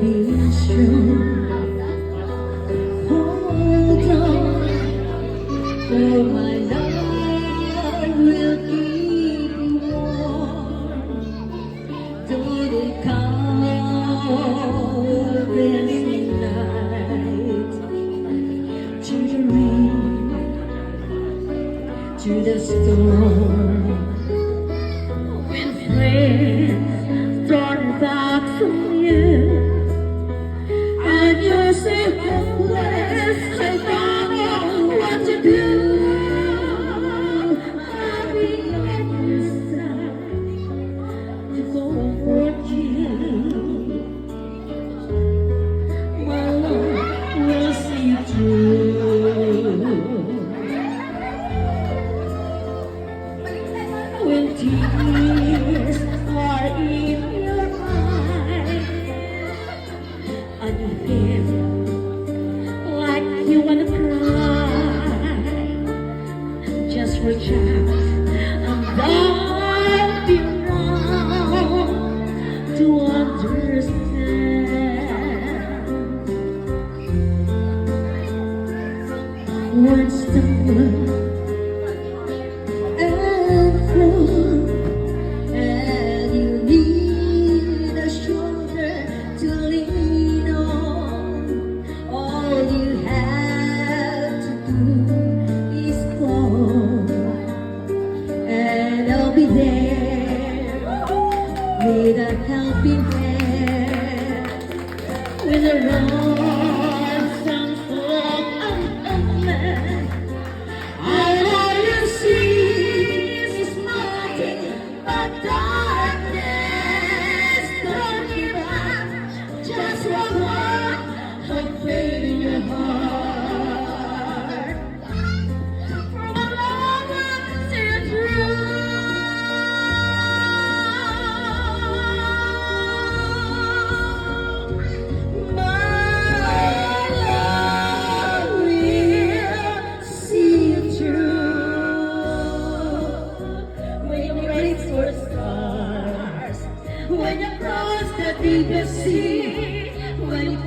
be strong. Hold on, for my love will keep you warm. Through the coldest night, to the rain, to the storm. When friends turn back from you and you're so helpless, I don't know what to do. I'll be at your side to comfort you. My love will see you through. When tears are in your eyes and you feel like you wanna cry, just reach out and I'll be around to understand. Words stumble and fall, and you need a shoulder to lean on. All you have to do is call, and I'll be there with a helping hand. When the road sounds like a man, all you see is nothing but darkness. Don't give up, just one word of faith in your heart. For my love will see you through. My love will see you through. When you reach for the stars, when you cross the deepest sea, when you